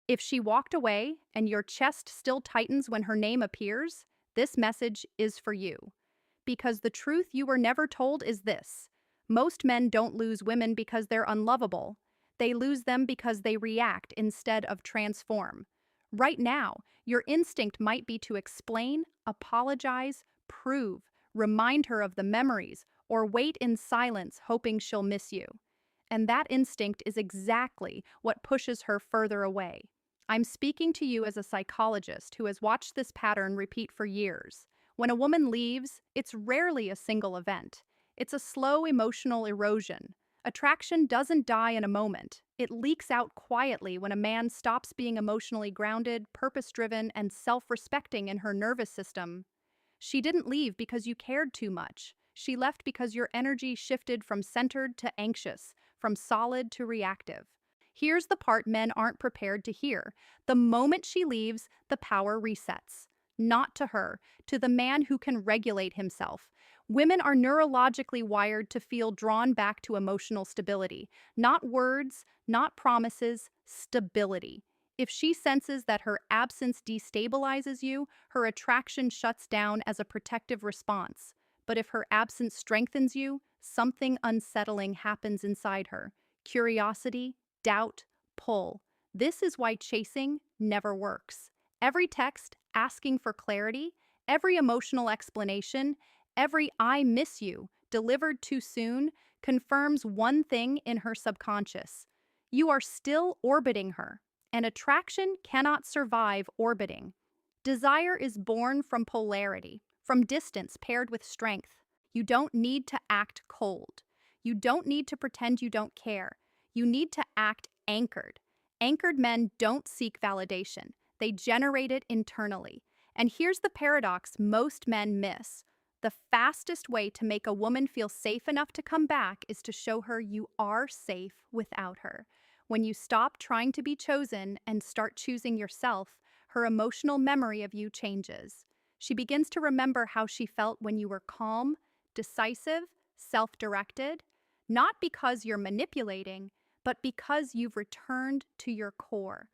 If she walked away and your chest still tightens when her name appears, this message is for you. Because the truth you were never told is this: most men don't lose women because they're unlovable. They lose them because they react instead of transform. Right now, your instinct might be to explain, apologize, prove, remind her of the memories, or wait in silence hoping she'll miss you. And that instinct is exactly what pushes her further away. I'm speaking to you as a psychologist who has watched this pattern repeat for years. When a woman leaves, it's rarely a single event. It's a slow emotional erosion. Attraction doesn't die in a moment. It leaks out quietly when a man stops being emotionally grounded, purpose-driven, and self-respecting in her nervous system. She didn't leave because you cared too much. She left because your energy shifted from centered to anxious, from solid to reactive. Here's the part men aren't prepared to hear. The moment she leaves, the power resets. Not to her, to the man who can regulate himself. Women are neurologically wired to feel drawn back to emotional stability. Not words, not promises, stability. If she senses that her absence destabilizes you, her attraction shuts down as a protective response. But if her absence strengthens you, something unsettling happens inside her. Curiosity, doubt, pull. This is why chasing never works. Every text asking for clarity, every emotional explanation, every "I miss you" delivered too soon confirms one thing in her subconscious: you are still orbiting her, and attraction cannot survive orbiting. Desire is born from polarity, from distance paired with strength. You don't need to act cold. You don't need to pretend you don't care. You need to act anchored. Anchored men don't seek validation. They generate it internally. And here's the paradox most men miss. The fastest way to make a woman feel safe enough to come back is to show her you are safe without her. When you stop trying to be chosen and start choosing yourself, her emotional memory of you changes. She begins to remember how she felt when you were calm, decisive, self-directed, not because you're manipulating, but because you've returned to your core.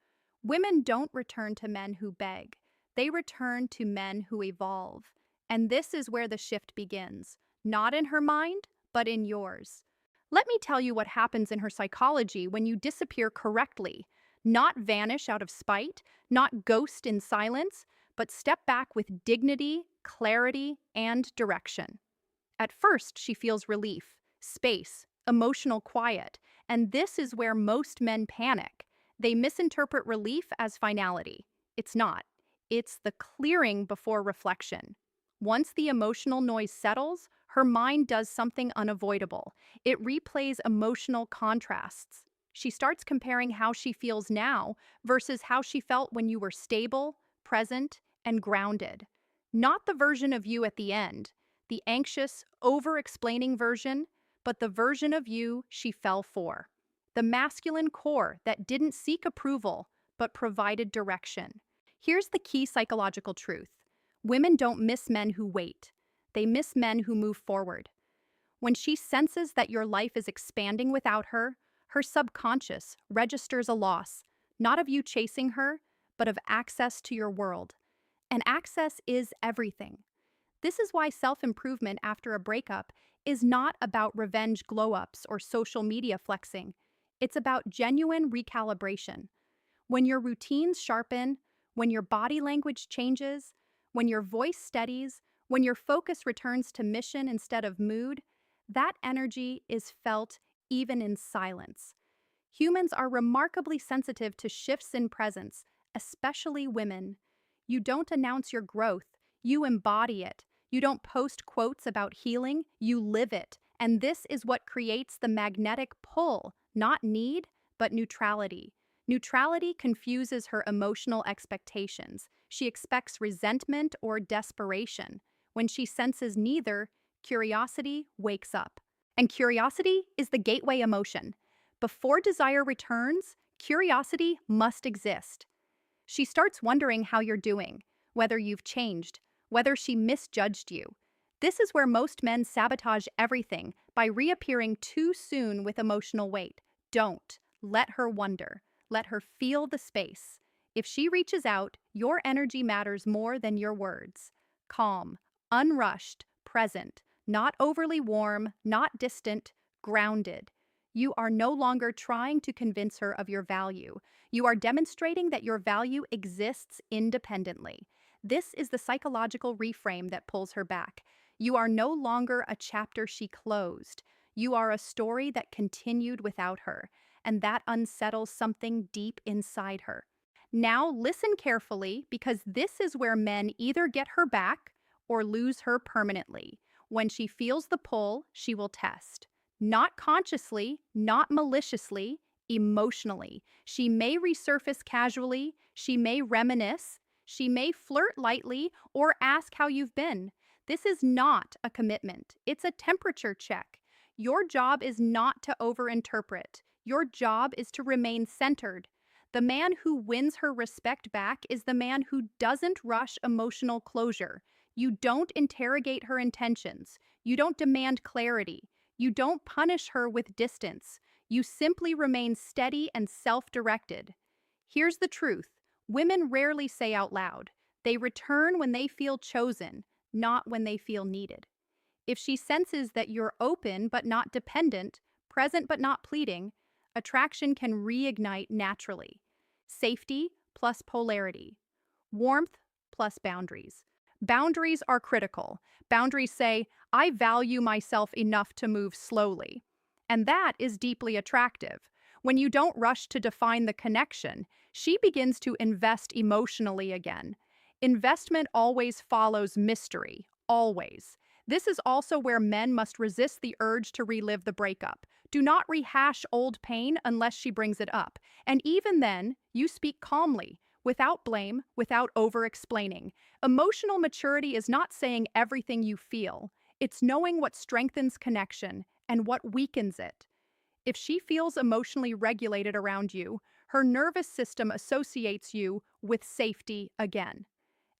Women don't return to men who beg. They return to men who evolve. And this is where the shift begins, not in her mind, but in yours. Let me tell you what happens in her psychology when you disappear correctly. Not vanish out of spite, not ghost in silence, but step back with dignity, clarity, and direction. At first, she feels relief, space, emotional quiet, and this is where most men panic. They misinterpret relief as finality. It's not. It's the clearing before reflection. Once the emotional noise settles, her mind does something unavoidable. It replays emotional contrasts. She starts comparing how she feels now versus how she felt when you were stable, present, and grounded. Not the version of you at the end, the anxious, over-explaining version, but the version of you she fell for. The masculine core that didn't seek approval, but provided direction. Here's the key psychological truth. Women don't miss men who wait. They miss men who move forward. When she senses that your life is expanding without her, her subconscious registers a loss, not of you chasing her, but of access to your world. And access is everything. This is why self-improvement after a breakup is not about revenge glow-ups or social media flexing. It's about genuine recalibration. When your routines sharpen, when your body language changes, when your voice steadies, when your focus returns to mission instead of mood, that energy is felt even in silence. Humans are remarkably sensitive to shifts in presence, especially women. You don't announce your growth, you embody it. You don't post quotes about healing, you live it. And this is what creates the magnetic pull, not need, but neutrality. Neutrality confuses her emotional expectations. She expects resentment or desperation. When she senses neither, curiosity wakes up. And curiosity is the gateway emotion. Before desire returns, curiosity must exist. She starts wondering how you're doing, whether you've changed, whether she misjudged you. This is where most men sabotage everything by reappearing too soon with emotional weight. Don't. Let her wonder. Let her feel the space. If she reaches out, your energy matters more than your words. Calm, unrushed, present, not overly warm, not distant, grounded. You are no longer trying to convince her of your value. You are demonstrating that your value exists independently. This is the psychological reframe that pulls her back. You are no longer a chapter she closed. You are a story that continued without her, and that unsettles something deep inside her. Now, listen carefully because this is where men either get her back or lose her permanently. When she feels the pull, she will test. Not consciously, not maliciously, emotionally. She may resurface casually, she may reminisce, she may flirt lightly or ask how you've been. This is not a commitment, it's a temperature check. Your job is not to overinterpret. Your job is to remain centered. The man who wins her respect back is the man who doesn't rush emotional closure. You don't interrogate her intentions. You don't demand clarity. You don't punish her with distance. You simply remain steady and self-directed. Here's the truth. Women rarely say out loud. They return when they feel chosen, not when they feel needed. If she senses that you're open but not dependent, present but not pleading, attraction can reignite naturally. Safety plus polarity. Warmth plus boundaries. Boundaries are critical. Boundaries say, I value myself enough to move slowly. And that is deeply attractive. When you don't rush to define the connection, she begins to invest emotionally again. Investment always follows mystery, always. This is also where men must resist the urge to relive the breakup. Do not rehash old pain unless she brings it up. And even then, you speak calmly, without blame, without over-explaining. Emotional maturity is not saying everything you feel. It's knowing what strengthens connection and what weakens it. If she feels emotionally regulated around you, her nervous system associates you with safety again.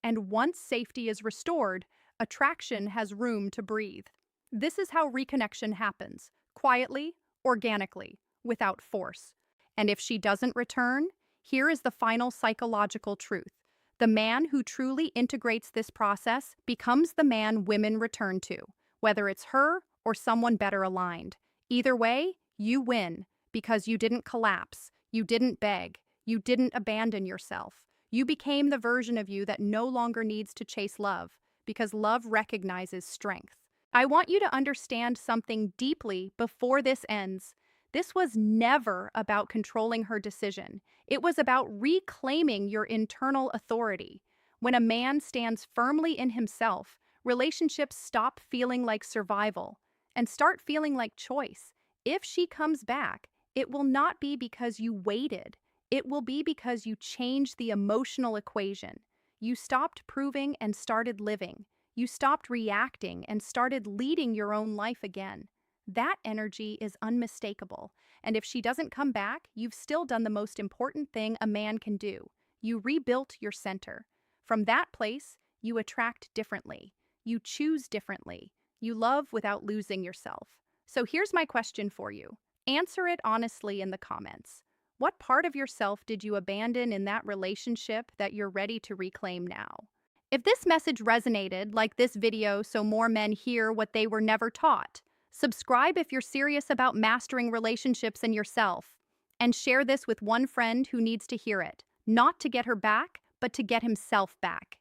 And once safety is restored, attraction has room to breathe. This is how reconnection happens, quietly, organically, without force. And if she doesn't return, here is the final psychological truth. The man who truly integrates this process becomes the man women return to, whether it's her or someone better aligned. Either way, you win because you didn't collapse, you didn't beg, you didn't abandon yourself. You became the version of you that no longer needs to chase love because love recognizes strength. I want you to understand something deeply before this ends. This was never about controlling her decision. It was about reclaiming your internal authority. When a man stands firmly in himself, relationships stop feeling like survival and start feeling like choice. If she comes back, it will not be because you waited. It will be because you changed the emotional equation. You stopped proving and started living. You stopped reacting and started leading your own life again. That energy is unmistakable. And if she doesn't come back, you've still done the most important thing a man can do. You rebuilt your center. From that place, you attract differently. You choose differently. You love without losing yourself. So here's my question for you. Answer it honestly in the comments. What part of yourself did you abandon in that relationship that you're ready to reclaim now? If this message resonated, like this video so more men hear what they were never taught. Subscribe if you're serious about mastering relationships and yourself. And share this with one friend who needs to hear it, not to get her back, but to get himself back.